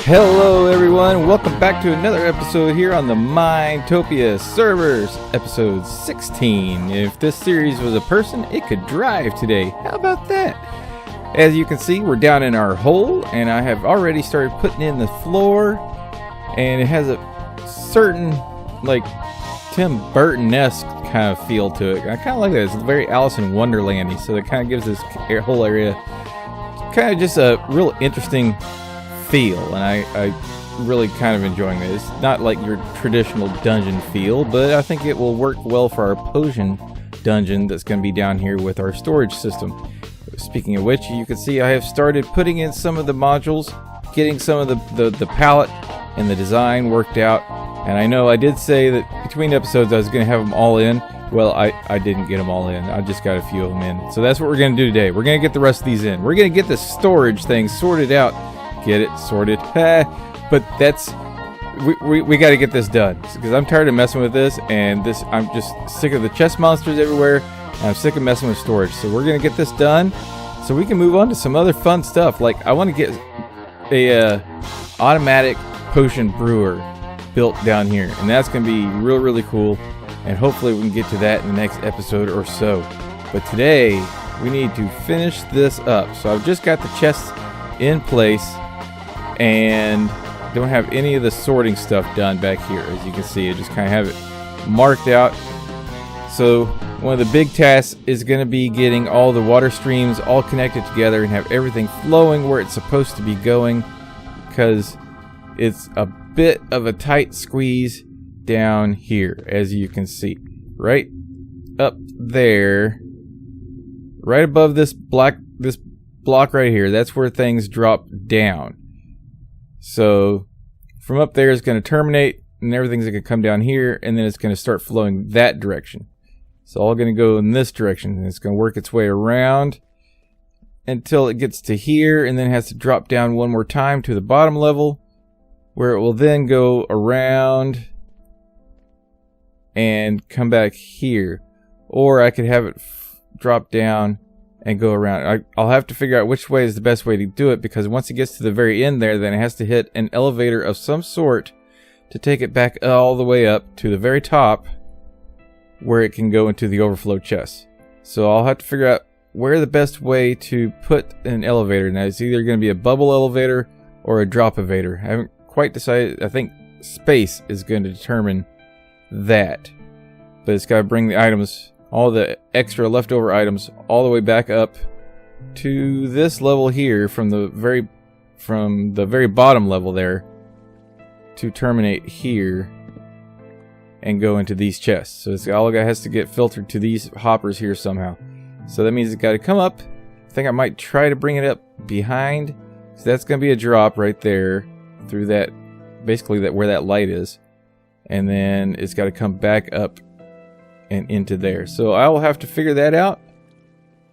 Hello everyone, welcome back to another episode here on the Minetopia Servers, episode 16. If this series was a person, it could drive today. How about that? As you can see, we're down in our hole, and I have already started putting in the floor, and it has a certain, like, Tim Burton-esque kind of feel to it. I kind of like that. It's very Alice in Wonderland-y, so it kind of gives this whole area kind of just a real interesting feel, and I really kind of enjoying it. It's not like your traditional dungeon feel, but I think it will work well for our potion dungeon that's going to be down here with our storage system. Speaking of which, you can see I have started putting in some of the modules, getting some of the palette and the design worked out, and I know I did say that between episodes I was going to have them all in. Well, I didn't get them all in. I just got a few of them in. So that's what we're going to do today. We're going to get the rest of these in. We're going to get the storage thing sorted out. Get it sorted, but that's we got to get this done because I'm tired of messing with this, and I'm just sick of the chest monsters everywhere, and I'm sick of messing with storage. So we're gonna get this done so we can move on to some other fun stuff. Like I want to get a automatic potion brewer built down here, and that's gonna be really cool, and hopefully we can get to that in the next episode or so. But today we need to finish this up. So I've just got the chests in place and don't have any of the sorting stuff done back here. As you can see, I just kind of have it marked out. So one of the big tasks is going to be getting all the water streams all connected together and have everything flowing where it's supposed to be going, because it's a bit of a tight squeeze down here, as you can see right up there, right above this block right here. That's where things drop down. So from up there it's going to terminate, and everything's going to come down here, and then it's going to start flowing that direction. It's all going to go in this direction, and it's going to work its way around until it gets to here, and then has to drop down one more time to the bottom level, where it will then go around and come back here. Or I could have it drop down and go around. I'll have to figure out which way is the best way to do it, because once it gets to the very end there, then it has to hit an elevator of some sort to take it back all the way up to the very top where it can go into the overflow chest. So I'll have to figure out where the best way to put an elevator. Now it's either going to be a bubble elevator or a drop elevator. I haven't quite decided. I think space is going to determine that, but it's got to bring the items, all the extra leftover items, all the way back up to this level here from the very bottom level there to terminate here and go into these chests. So it's all has to get filtered to these hoppers here somehow. So that means it's got to come up. I think I might try to bring it up behind, so that's going to be a drop right there through that, basically that where that light is, and then it's got to come back up and into there. So I will have to figure that out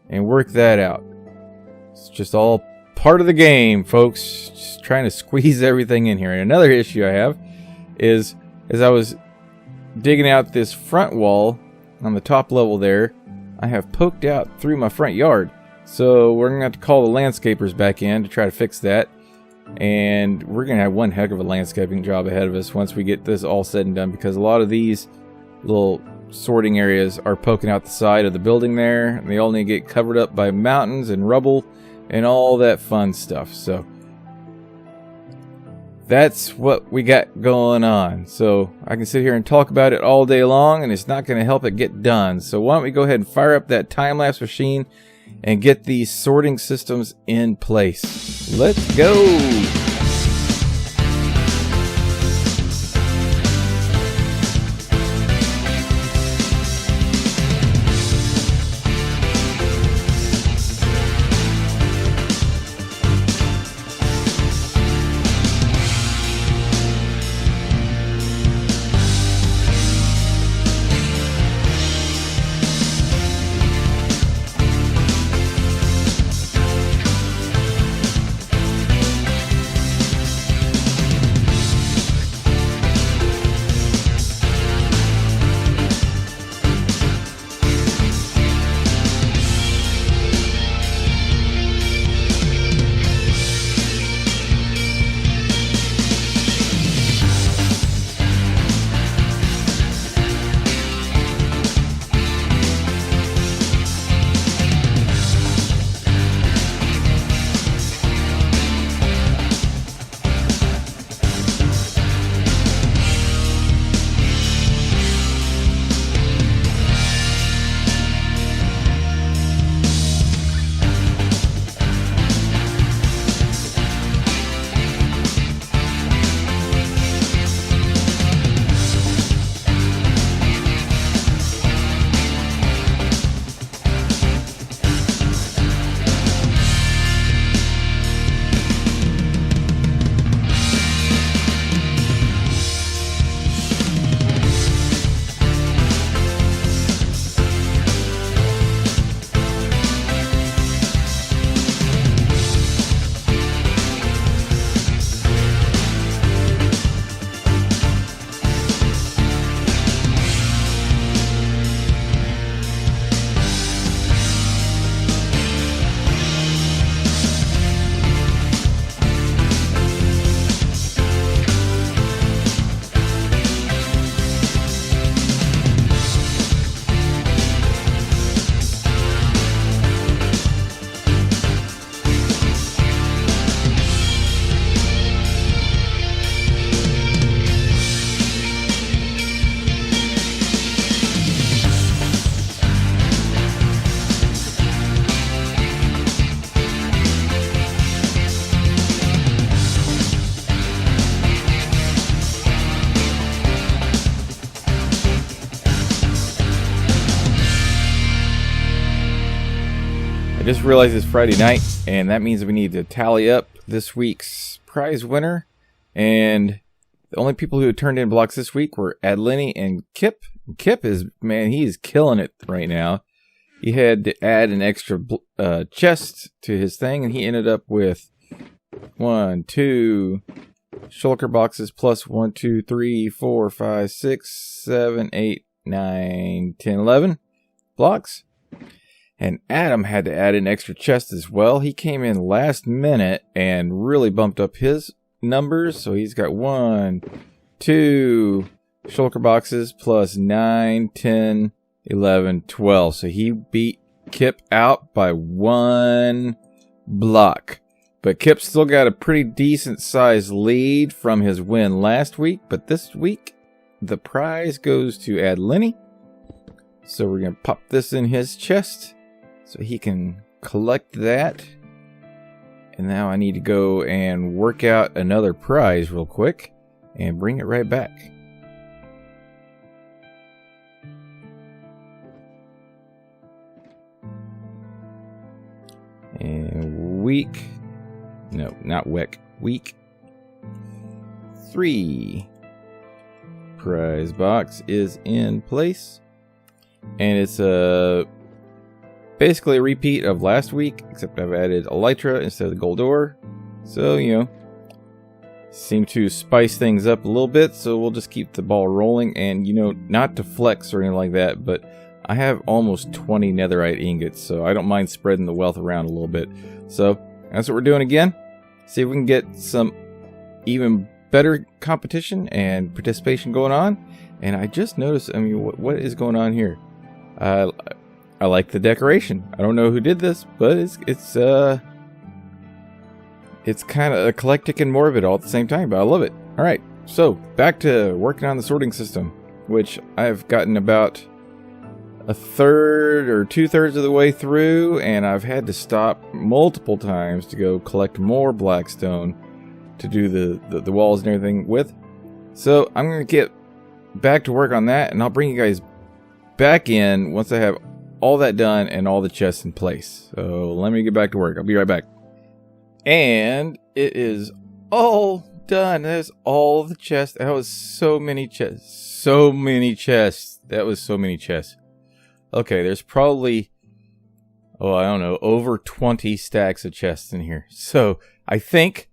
and work that out. It's just all part of the game, folks. Just trying to squeeze everything in here. And another issue I have is, as I was digging out this front wall on the top level there, I have poked out through my front yard. So we're going to have to call the landscapers back in to try to fix that. And we're going to have one heck of a landscaping job ahead of us once we get this all said and done, because a lot of these little sorting areas are poking out the side of the building there, and they all need to get covered up by mountains and rubble and all that fun stuff. So that's what we got going on. So I can sit here and talk about it all day long, and it's not going to help it get done. So why don't we go ahead and fire up that time-lapse machine and get these sorting systems in place. Let's go! I just realized it's Friday night, and that means we need to tally up this week's prize winner. And the only people who turned in blocks this week were Adlenny and Kip. Kip is, man, he is killing it right now. He had to add an extra chest to his thing, and he ended up with 1, 2 shulker boxes plus 1, 2, 3, 4, 5, 6, 7, 8, 9, 10, 11 blocks. And Adam had to add an extra chest as well. He came in last minute and really bumped up his numbers. So he's got 1, 2 shulker boxes plus 9, 10, 11, 12. So he beat Kip out by 1 block. But Kip still got a pretty decent sized lead from his win last week. But this week, the prize goes to Adlenny. So we're going to pop this in his chest so he can collect that. And now I need to go and work out another prize real quick and bring it right back. And week 3 prize box is in place, and it's basically a repeat of last week, except I've added elytra instead of the gold ore. So, seem to spice things up a little bit, so we'll just keep the ball rolling. And, not to flex or anything like that, but I have almost 20 netherite ingots, so I don't mind spreading the wealth around a little bit. So, that's what we're doing again. See if we can get some even better competition and participation going on. And I just noticed, what is going on here? I like the decoration. I don't know who did this, but it's kind of eclectic and morbid all at the same time, but I love it. All right, so back to working on the sorting system, which I've gotten about a third or 2/3 of the way through, and I've had to stop multiple times to go collect more blackstone to do the walls and everything with. So I'm going to get back to work on that, and I'll bring you guys back in once I have all that done and all the chests in place. So let me get back to work. I'll be right back. And it is all done. There's all the chests. That was so many chests. So many chests. That was so many chests. Okay, there's probably, I don't know, over 20 stacks of chests in here. So I think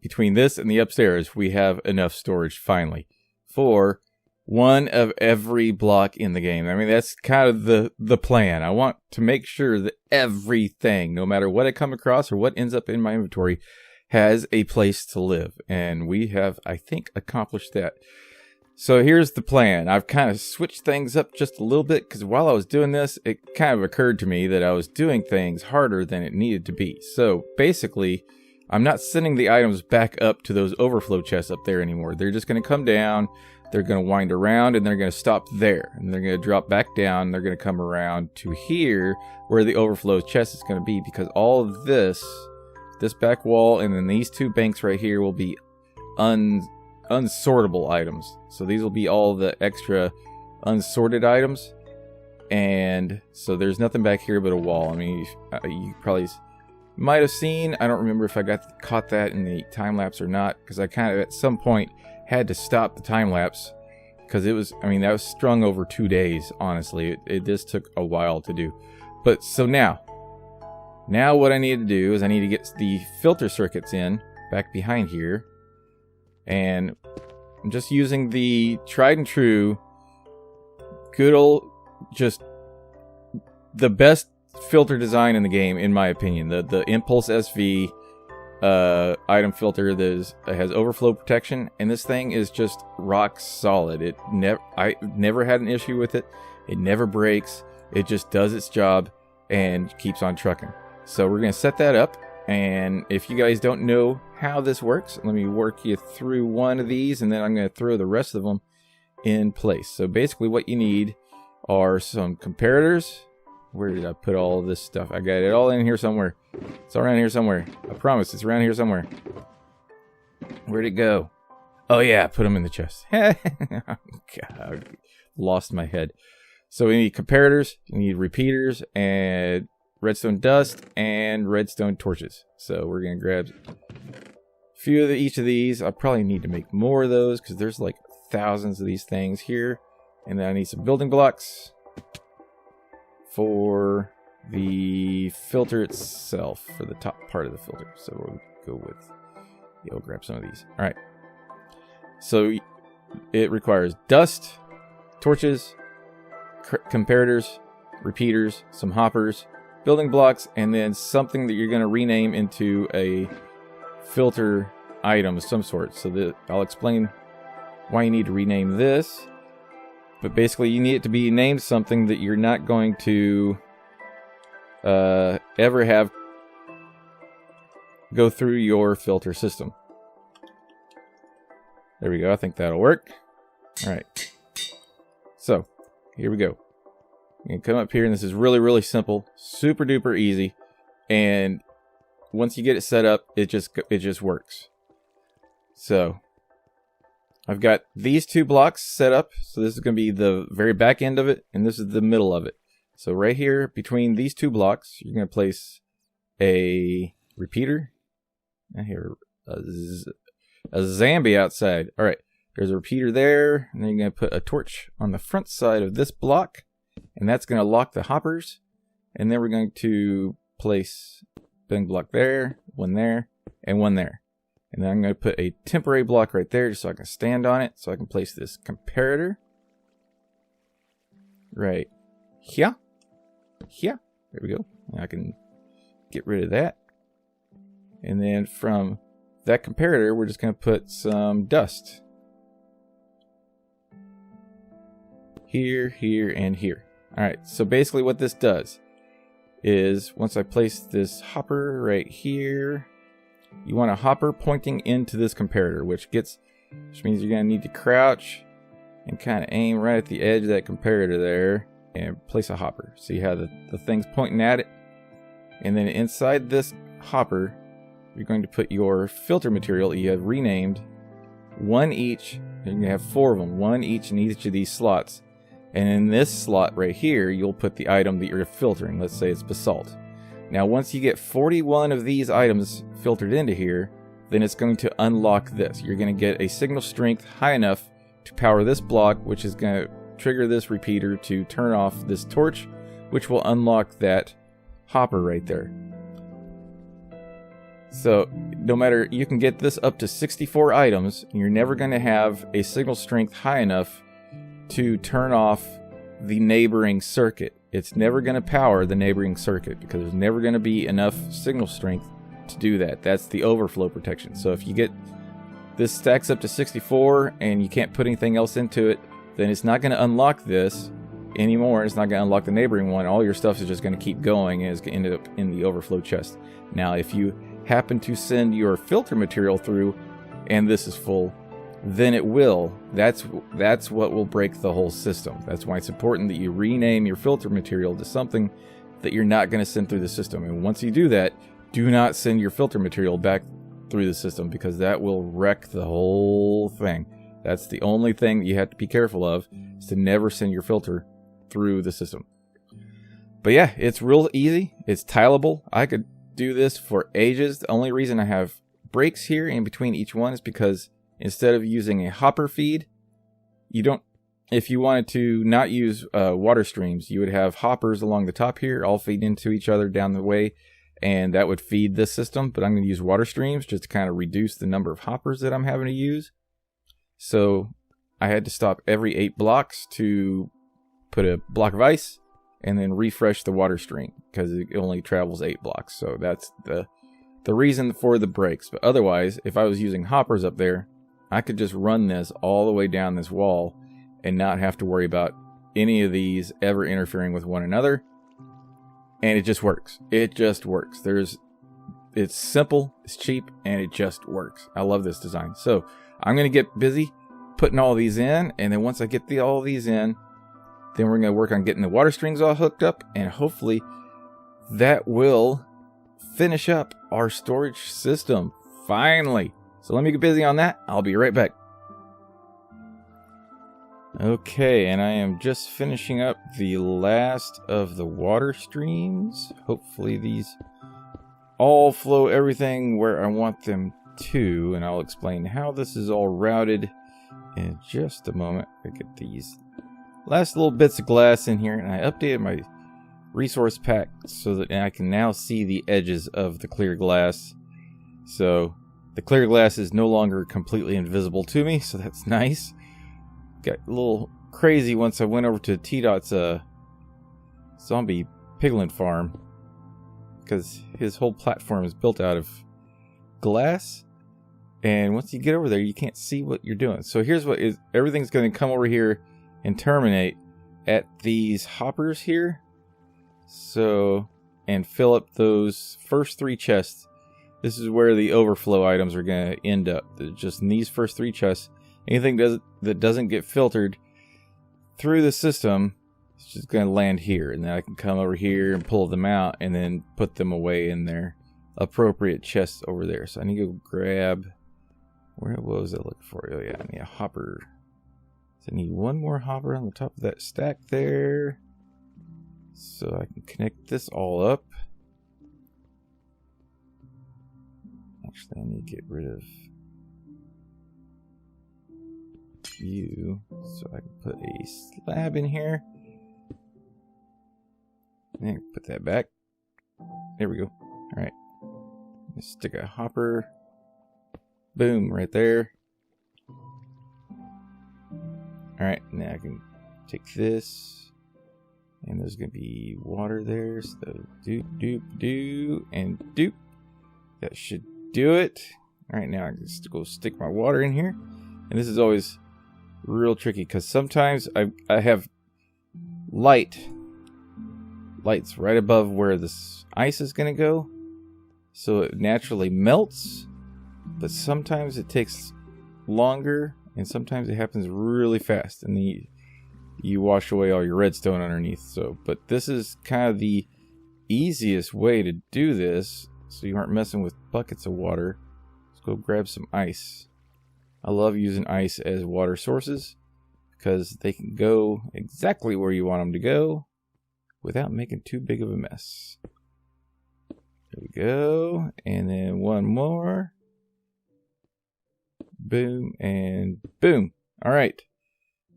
between this and the upstairs, we have enough storage finally for one of every block in the game. That's kind of the plan. I want to make sure that everything, no matter what I come across or what ends up in my inventory, has a place to live. And we have, I think, accomplished that. So here's the plan. I've kind of switched things up just a little bit because while I was doing this, it kind of occurred to me that I was doing things harder than it needed to be. So basically, I'm not sending the items back up to those overflow chests up there anymore. They're just going to come down, they're going to wind around, and they're going to stop there. And they're going to drop back down, and they're going to come around to here where the overflow chest is going to be, because all of this back wall and then these 2 banks right here will be unsortable items. So these will be all the extra unsorted items. And so there's nothing back here but a wall. You probably might have seen, I don't remember if I caught that in the time lapse or not, because I kind of at some point had to stop the time lapse because it was, that was strung over 2 days. Honestly, it just took a while to do. But so now what I need to do is I need to get the filter circuits in back behind here. And I'm just using the tried and true, good old, just the best filter design in the game, in my opinion. The Impulse SV item filter that has overflow protection, and this thing is just rock solid. I never had an issue with it. It never breaks. It just does its job and keeps on trucking. So we're going to set that up. And if you guys don't know how this works, let me work you through one of these, and then I'm going to throw the rest of them in place. So basically what you need are some comparators. Where did I put all of this stuff? I got it all in here somewhere. It's around here somewhere. I promise it's around here somewhere. Where'd it go? Oh yeah, put them in the chest. God, lost my head. So we need comparators, we need repeaters, and redstone dust, and redstone torches. So we're going to grab a few of each of these. I probably need to make more of those because there's like thousands of these things here. And then I need some building blocks for the filter itself, for the top part of the filter. So we'll go with, yeah, we'll grab some of these. All right. So it requires dust, torches, comparators, repeaters, some hoppers, building blocks, and then something that you're going to rename into a filter item of some sort. So that I'll explain why you need to rename this. But basically, you need it to be named something that you're not going to ever have go through your filter system. There we go. I think that'll work. All right. So, here we go. You can come up here, and this is really, really simple. Super duper easy. And once you get it set up, it just works. So, I've got these two blocks set up. So this is going to be the very back end of it, and this is the middle of it. So right here, between these two blocks, you're going to place a repeater. I hear a zombie outside. All right, there's a repeater there, and then you're going to put a torch on the front side of this block, and that's going to lock the hoppers. And then we're going to place a building block there, one there, and one there. And then I'm going to put a temporary block right there just so I can stand on it. So I can place this comparator right here. Here. There we go. And I can get rid of that. And then from that comparator, we're just going to put some dust. Here, here, and here. Alright, so basically what this does is once I place this hopper right here, you want a hopper pointing into this comparator, which means you're going to need to crouch and kind of aim right at the edge of that comparator there and place a hopper. See how the thing's pointing at it? And then inside this hopper, you're going to put your filter material that you have renamed, one each. You're going to have 4 of them, one each in each of these slots. And in this slot right here, you'll put the item that you're filtering. Let's say it's basalt. Now, once you get 41 of these items filtered into here, then it's going to unlock this. You're going to get a signal strength high enough to power this block, which is going to trigger this repeater to turn off this torch, which will unlock that hopper right there. So, no matter, you can get this up to 64 items, and you're never going to have a signal strength high enough to turn off the neighboring circuit. It's never going to power the neighboring circuit because there's never going to be enough signal strength to do that. That's the overflow protection. So if you get this stacks up to 64 and you can't put anything else into it, then it's not going to unlock this anymore. It's not going to unlock the neighboring one. All your stuff is just going to keep going and it's going to end up in the overflow chest. Now, if you happen to send your filter material through and this is full, then it will. That's what will break the whole system. That's why it's important that you rename your filter material to something that you're not going to send through the system. And once you do that, do not send your filter material back through the system because that will wreck the whole thing. That's the only thing that you have to be careful of, is to never send your filter through the system. But yeah, it's real easy. It's tileable. I could do this for ages. The only reason I have breaks here in between each one is because instead of using a hopper feed, if you wanted to not use water streams, you would have hoppers along the top here, all feed into each other down the way, and that would feed this system. But I'm going to use water streams just to kind of reduce the number of hoppers that I'm having to use. So I had to stop every 8 blocks to put a block of ice and then refresh the water stream because it only travels 8 blocks. So that's the reason for the breaks. But otherwise, if I was using hoppers up there, I could just run this all the way down this wall and not have to worry about any of these ever interfering with one another. And it just works. It just works. It's simple, it's cheap, and it just works. I love this design. So I'm going to get busy putting all these in. And then once I get all these in, then we're going to work on getting the water strings all hooked up. And hopefully that will finish up our storage system. Finally. So let me get busy on that. I'll be right back. Okay, and I am just finishing up the last of the water streams. Hopefully these all flow everything where I want them to, and I'll explain how this is all routed in just a moment. I get these last little bits of glass in here, and I updated my resource pack so that I can now see the edges of the clear glass. So the clear glass is no longer completely invisible to me, so that's nice. Got a little crazy once I went over to T-Dot's zombie piglin farm, because his whole platform is built out of glass, and once you get over there you can't see what you're doing. So here's what is everything's going to come over here and terminate at these hoppers here, so, and fill up those first 3 chests. This is where the overflow items are going to end up. They're just in these first 3 chests. Anything that doesn't get filtered through the system, it's just going to land here. And then I can come over here and pull them out and then put them away in their appropriate chests over there. So I need to go grab... what was I looking for? Oh yeah, I need a hopper. So I need one more hopper on the top of that stack there, so I can connect this all up. Actually, I need to get rid of you, so I can put a slab in here. And put that back. There we go. Alright. Stick a hopper. Boom, right there. Alright, now I can take this. And there's going to be water there. So doop, doop, doop, and doop. That should do it. Alright, now I can just go stick my water in here. And this is always real tricky, because sometimes I have lights right above where this ice is going to go, so it naturally melts, but sometimes it takes longer, and sometimes it happens really fast, and you wash away all your redstone underneath. So, but this is kind of the easiest way to do this, so you aren't messing with buckets of water. Let's go grab some ice. I love using ice as water sources because they can go exactly where you want them to go without making too big of a mess. There we go. And then one more. Boom and boom. All right.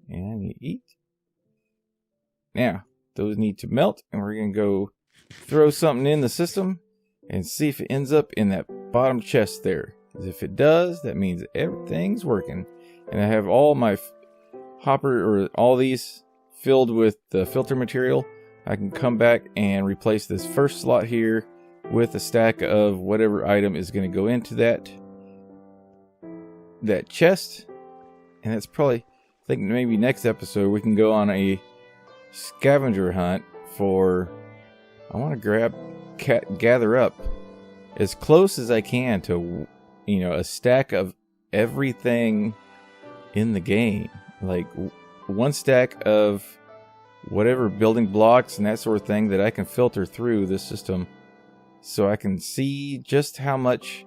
And I need to eat. Now, those need to melt, and we're going to go throw something in the system and see if it ends up in that bottom chest there. If it does, that means everything's working. And I have all my hopper, or all these filled with the filter material. I can come back and replace this first slot here with a stack of whatever item is going to go into that chest. And that's probably, I think maybe next episode we can go on a scavenger hunt for, I want to gather up as close as I can to, you know, a stack of everything in the game. Like one stack of whatever building blocks and that sort of thing that I can filter through this system, so I can see just how much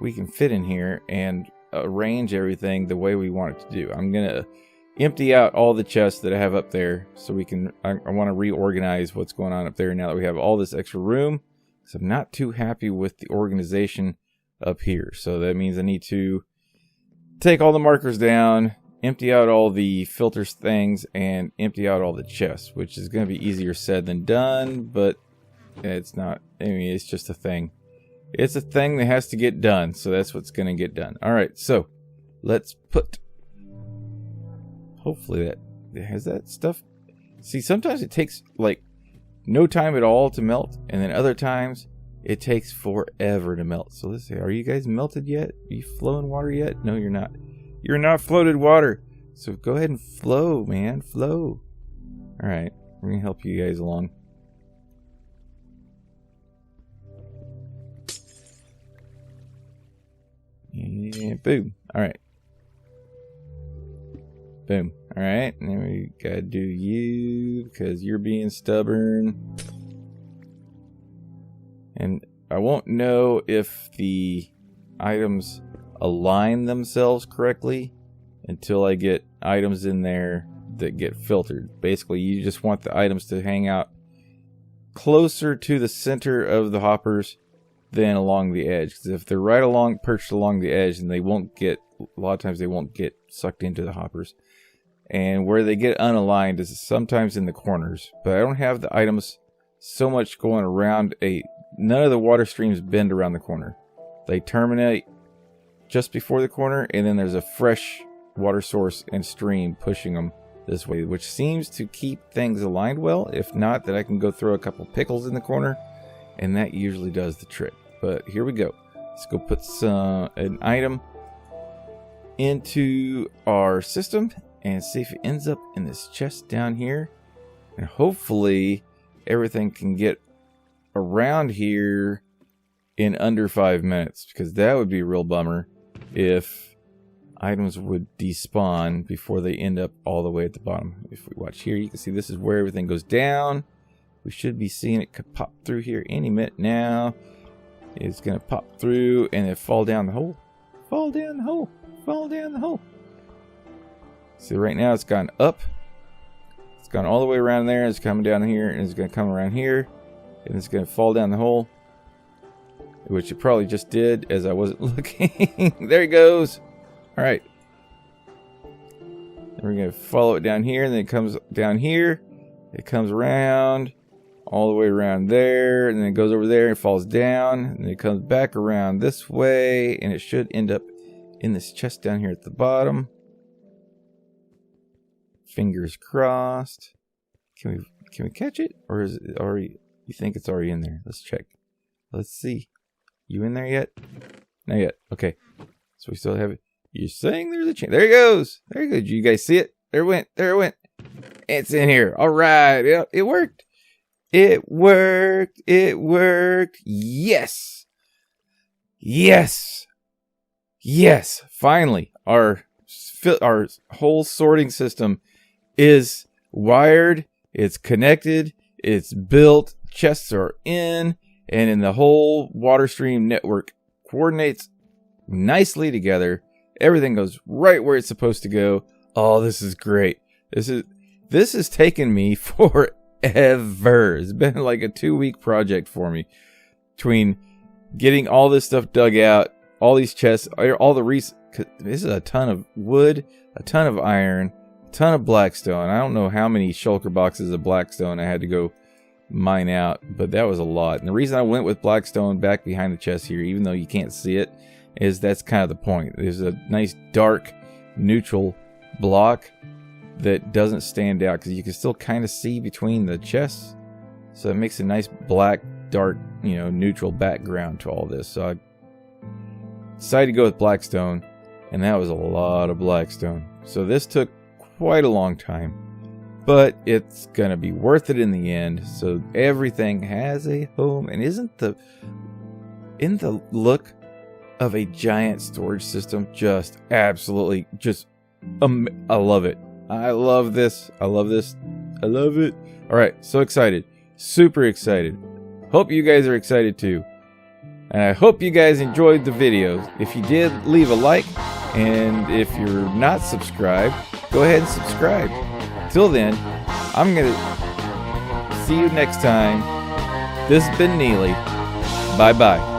we can fit in here and arrange everything the way we want it to do. I'm going to empty out all the chests that I have up there, so we can, I want to reorganize what's going on up there now that we have all this extra room. So I'm not too happy with the organization up here. So that means I need to take all the markers down, empty out all the filters things, and empty out all the chests, which is going to be easier said than done, but it's not. I mean, it's just a thing. It's a thing that has to get done, so that's what's going to get done. All right, so let's put, hopefully that has that stuff. See, sometimes it takes like no time at all to melt, and then other times it takes forever to melt. So let's see, are you guys melted yet? Are you flowing water yet? No, you're not. You're not floated water. So go ahead and flow, man. Flow. All right, we're going to help you guys along. And boom. All right. Boom. All right, and then we got to do you because you're being stubborn. And I won't know if the items align themselves correctly until I get items in there that get filtered. Basically, you just want the items to hang out closer to the center of the hoppers than along the edge. Because if they're perched along the edge, then they won't get, a lot of times they won't get sucked into the hoppers. And where they get unaligned is sometimes in the corners. But I don't have the items so much going around none of the water streams bend around the corner. They terminate just before the corner, and then there's a fresh water source and stream pushing them this way, which seems to keep things aligned well. If not, then I can go throw a couple pickles in the corner, and that usually does the trick. But here we go. Let's go put an item into our system and see if it ends up in this chest down here. And hopefully everything can get around here in under 5 minutes, because that would be a real bummer if items would despawn before they end up all the way at the bottom. If we watch here, you can see this is where everything goes down. We should be seeing it pop through here any minute now. It's going to pop through and then fall down the hole. Fall down the hole. Fall down the hole. See, right now it's gone up. It's gone all the way around there. It's coming down here, and it's going to come around here. And it's going to fall down the hole, which it probably just did as I wasn't looking. There it goes. All right. Then we're going to follow it down here, and then it comes down here. It comes around all the way around there, and then it goes over there and falls down, and then it comes back around this way, and it should end up in this chest down here at the bottom. Fingers crossed. Can we catch it, or is it already? You think it's already in there? Let's check. Let's see. You in there yet? Not yet. Okay. So we still have it. You're saying there's a chance. There it goes. There you go. Did you guys see it? There it went. There it went. It's in here. All right. It worked. It worked. It worked. Yes. Yes. Yes. Finally, our whole sorting system is wired. It's connected. It's built. Chests are in. And in the whole water stream network coordinates nicely together. Everything goes right where it's supposed to go. Oh, this is great. This has taken me forever. It's been like a 2-week project for me. Between getting all this stuff dug out, all these chests, all the this is a ton of wood, a ton of iron, a ton of blackstone. I don't know how many shulker boxes of blackstone I had to go mine out, but that was a lot. And the reason I went with blackstone back behind the chest here, even though you can't see it, is that's kind of the point. There's a nice dark neutral block that doesn't stand out because you can still kind of see between the chests, so it makes a nice black dark neutral background to all this. So I decided to go with blackstone, and that was a lot of blackstone. So this took quite a long time, but it's gonna be worth it in the end. So everything has a home, and isn't the look of a giant storage system just absolutely I love it. I love this. I love this. I love it. All right, so excited, super excited. Hope you guys are excited too, and I hope you guys enjoyed the videos. If you did, leave a like, and if you're not subscribed, go ahead and subscribe. Till then, I'm gonna see you next time. This has been Neely. Bye bye.